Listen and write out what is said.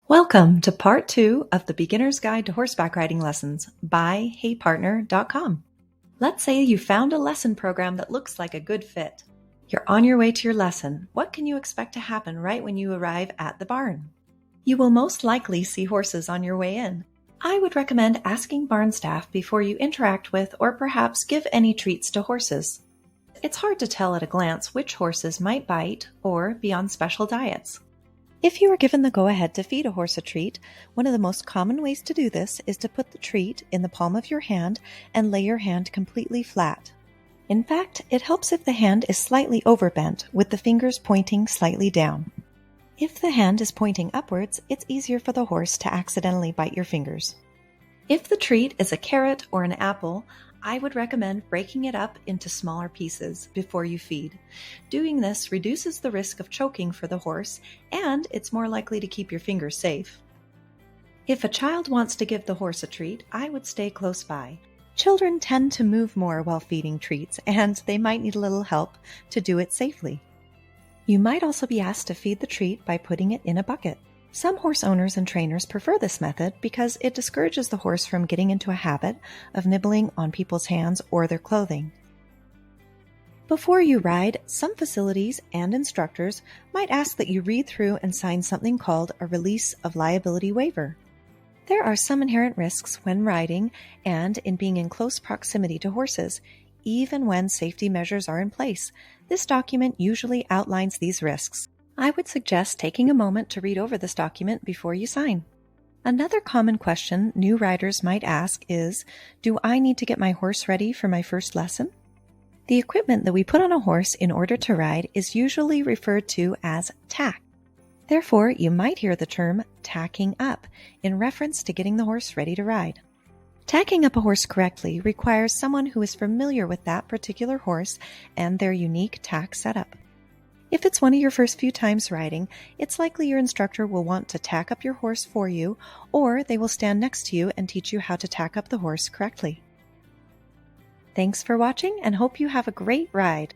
Welcome to part 2 of the Beginner's Guide to Horseback Riding Lessons by HeyPartner.com. Let's say you found a lesson program that looks like a good fit. You're on your way to your lesson. What can you expect to happen right when you arrive at the barn? You will most likely see horses on your way in. I would recommend asking barn staff before you interact with or perhaps give any treats to horses. It's hard to tell at a glance which horses might bite or be on special diets. If you are given the go-ahead to feed a horse a treat, one of the most common ways to do this is to put the treat in the palm of your hand and lay your hand completely flat. In fact, it helps if the hand is slightly overbent, with the fingers pointing slightly down. If the hand is pointing upwards, it's easier for the horse to accidentally bite your fingers. If the treat is a carrot or an apple, I would recommend breaking it up into smaller pieces before you feed. Doing this reduces the risk of choking for the horse, and it's more likely to keep your fingers safe. If a child wants to give the horse a treat, I would stay close by. Children tend to move more while feeding treats, and they might need a little help to do it safely. You might also be asked to feed the treat by putting it in a bucket. Some horse owners and trainers prefer this method because it discourages the horse from getting into a habit of nibbling on people's hands or their clothing. Before you ride, some facilities and instructors might ask that you read through and sign something called a release of liability waiver. There are some inherent risks when riding and in being in close proximity to horses, even when safety measures are in place. This document usually outlines these risks. I would suggest taking a moment to read over this document before you sign. Another common question new riders might ask is, do I need to get my horse ready for my first lesson? The equipment that we put on a horse in order to ride is usually referred to as tack. Therefore, you might hear the term tacking up in reference to getting the horse ready to ride. Tacking up a horse correctly requires someone who is familiar with that particular horse and their unique tack setup. If it's one of your first few times riding, it's likely your instructor will want to tack up your horse for you, or they will stand next to you and teach you how to tack up the horse correctly. Thanks for watching and hope you have a great ride.